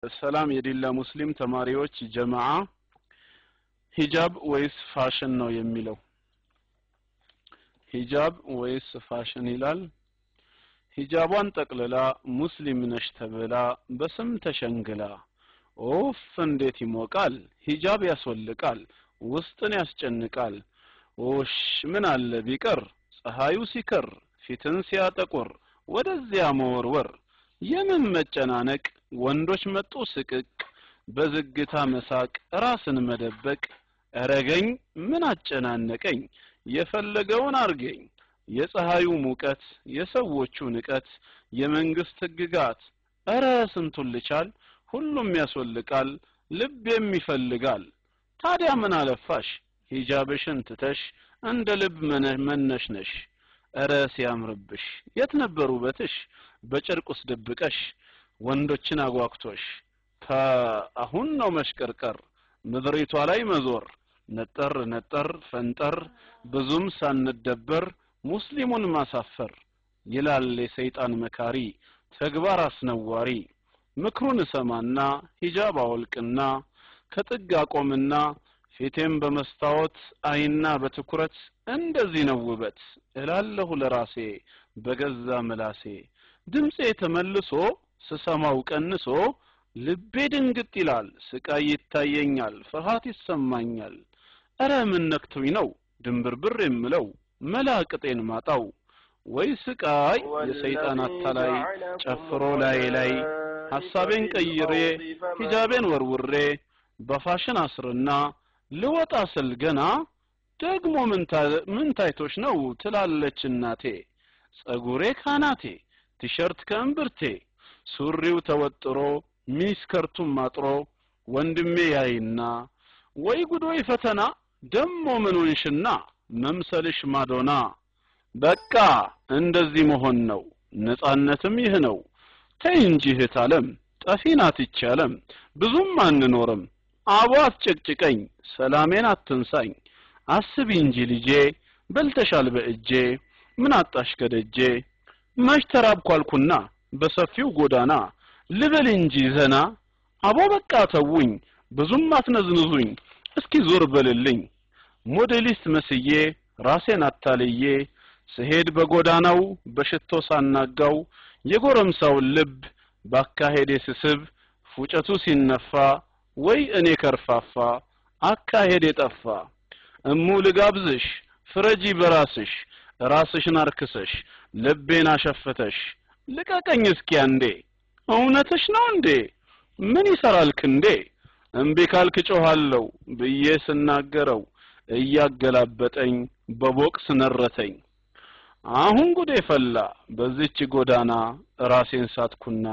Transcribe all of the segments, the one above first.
ሰላም የዲላ ሙስሊም ተማሪዎች ጀማዓ ሂጃብ ወይስ ፋሽን ነው የሚለው ሂጃብ ወይስ ፋሽን ይላል ሂጃቧን ጠቅልላ ሙስሊም ነሽ ተብላ በስም ተሸንግላ ኦፍ እንዴት ይሞቃል ሂጃብ ያስወልቃል ውስጥን ያስጨንቃል ኦሽ ምን አለ ቢቀር ፀሐዩ ሲከር ፊትን ሲያጠቁር ወደዚያ መወርወር የምን መጨናነቅ ወንዶች መጡ ስቅቅ በዝግታ መሳቅ ራስን መደበቅ አረገኝ ምን አጨናነቀኝ የፈለገውን አርገኝ የፀሐዩ ሙቀት የሰዎቹ ንቀት የመንግስት ህግጋት አረ ስንቱን ልቻል ሁሉም ያስወልቃል ልብ የሚፈልጋል ታዲያ ምን አለፋሽ ሂጃብሽን ትተሽ እንደ ልብ መነሽነሽ አረ ሲያምርብሽ የት ነበሩ በትሽ በጨርቁስ ደብቀሽ ወንዶችን አጓክቶሽ አሁን ነው መሽቀርቀር ምድሪቷ ላይ መዞር ነጠር ነጠር ፈንጠር ብዙም ሳንደበር ሙስሊሙን ማሳፈር ይላል የሰይጣን መካሪ ተግባር አስነዋሪ ምክሩን ሰማና ሂጃብ አወልቅና ከጥግ አቆምና ፊቴም በመስታወት አይና በትኩረት እንደዚህ ነው ውበት እላለሁ ለራሴ በገዛ ምላሴ ድምጼ ተመልሶ ስሰማው ቀንሶ ልቤ ድንግጥ ይላል ስቃይ ይታየኛል ፍርሃት ይሰማኛል አረ ምን ነክቶኝ ነው ድንብርብር የምለው መላቅጤን ማጣው ወይ ስቃይ የሰይጣን አታላይ ጨፍሮ ላይ ሐሳቤን ቀይሬ ሂጃቤን ወርውሬ በፋሽን አስርና ልወጣ ስል ገና ደግሞ ምን ታይቶሽ ነው ትላለች እናቴ ጸጉሬ ካናቴ ቲሸርት ከእምብርቴ ሱሪው ተወጥሮ ሚስከርቱም ማጥሮ ወንድሜ ያይና ወይ ጉዶይ ፈተና ደሞ ምንውንሽና መምሰልሽ ማዶና በቃ እንደዚህ መሆን ነው ነፃነትም ይህ ነው ተይ እንጂ ህታለም ጠፊናት ይቻለም ብዙም አንኖርም አቧት ጭቅጭቀኝ ሰላሜን አትንሳኝ አስቢ እንጂ ልጄ በልተሻል በእጄ ምን አጣሽ ከደጄ መች ተራብኳልኩና በሰፊው ጎዳና ልበል እንጂ ዘና አቦ በቃ ተውኝ ብዙም አትነዝንዙኝ እስኪ ዞር በልልኝ ሞዴሊስት መስዬ ራሴን አታልዬ ስሄድ በጎዳናው በሽቶ ሳናጋው የጎረምሳው ልብ ባካሄዴ ስስብ ፉጨቱ ሲነፋ ወይ እኔ ከርፋፋ አካሄዴ ጠፋ እሙ ልጋብዝሽ ፍረጂ በራስሽ ራስሽን አርክሰሽ ልቤን አሸፈተሽ ልቀቀኝ እስኪ አንዴ እውነትሽ ነው እንዴ ምን ይሰራል ክንዴ እምቢ ካልክ ጮሃለው ብዬ ስናገረው እያገላበጠኝ በቦክስ ነረተኝ አሁን ጉዴ ፈላ በዚች ጎዳና ራሴን ሳትኩና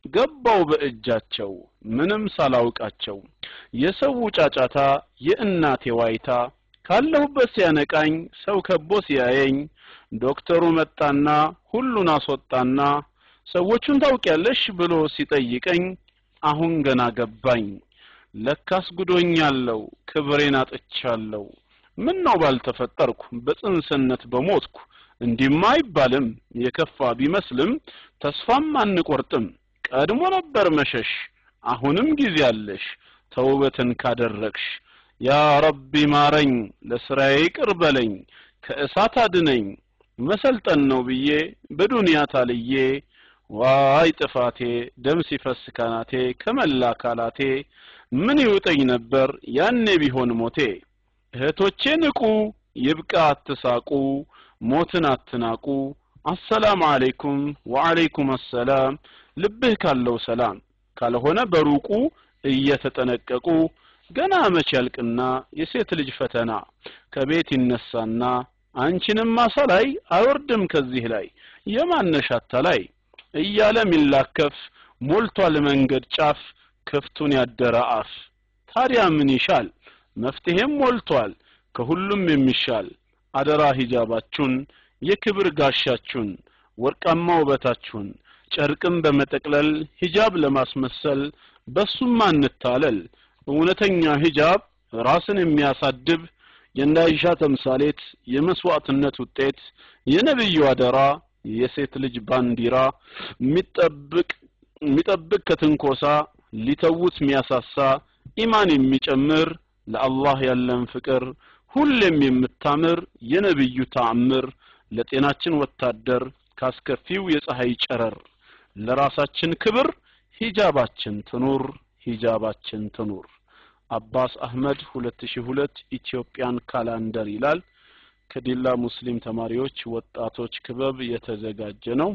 ገባው በእጃቸው ምንም ሳላውቃቸው የሰው ጫጫታ የእናቴ ዋይታ ካለሁበት ሲያነቃኝ ሰው ከቦ ሲያየኝ ዶክተሩ መጣና ሁሉን አስወጣና ሰዎቹን ታውቂያለሽ ብሎ ሲጠይቀኝ አሁን ገና ገባኝ ለካስ ጉዶኛለው ክብሬን አጥቻለሁ ምን ነው ባልተፈጠርኩ በጽንስነት በሞትኩ እንዲማ አይባልም የከፋ ቢመስልም ተስፋም አንቆርጥም ቀድሞ ነበር መሸሽ አሁንም ጊዜ አለሽ ተውበትን ካደረግሽ ያ ረቢ ማረኝ ለስራዬ ይቅር በለኝ ከእሳት አድነኝ መሰልጠን ነው ብዬ በዱንያ ታልዬ ዋይ ጥፋቴ ደም ሲፈስ ካናቴ ከመላ ካላቴ ምን ይውጠኝ ነበር ያኔ ቢሆን ሞቴ እህቶቼ ንቁ ይብቃ አትሳቁ ሞትን አትናቁ አሰላሙ አለይኩም ወአለይኩም አሰላም ልብህ ካለው ሰላም ካልሆነ በሩቁ እየተጠነቀቁ ገና መች ያልቅና የሴት ልጅ ፈተና ከቤት ይነሳና አንቺንም ማሰላይ አይወርድም ከዚህ ላይ የማነሻታ ላይ እያለ ሚላከፍ ሞልቷል መንገድ ጫፍ ክፍቱን ያደረ አፍ ታዲያ ምን ይሻል መፍትሄም ሞልቷል ከሁሉም የሚሻል አደራ ሂጃባችሁን የክብር ጋሻችሁን ወርቃማው በታችሁን ጨርቅም በመጠቅለል ሂጃብ ለማስመሰል በሱም አንታለል እውነተኛ ሂጃብ ራስን የሚያሳድብ የናይሻ ተምሳሌት የመስዋዕትነት ውጤት የነብዩ አደራ የሴት ልጅ ባንዲራ ሚጠብቅ ከትንኮሳ ሊተውት ሚያሳሳ ኢማን የሚጨምር ለአላህ ያለን ፍቅር ሁሌም የምታምር የነብዩ ተአምር ለጤናችን ወታደር ካስከፊው የፀሐይ ጨረር ለራሳችን ክብር ሂጃባችን ትኑር አባስ አህመድ 2002 ኢትዮጵያን ካላንደር ይላል ከዲላ ሙስሊም ተማሪዎች ወጣቶች ክበብ የተዘጋጀ ነው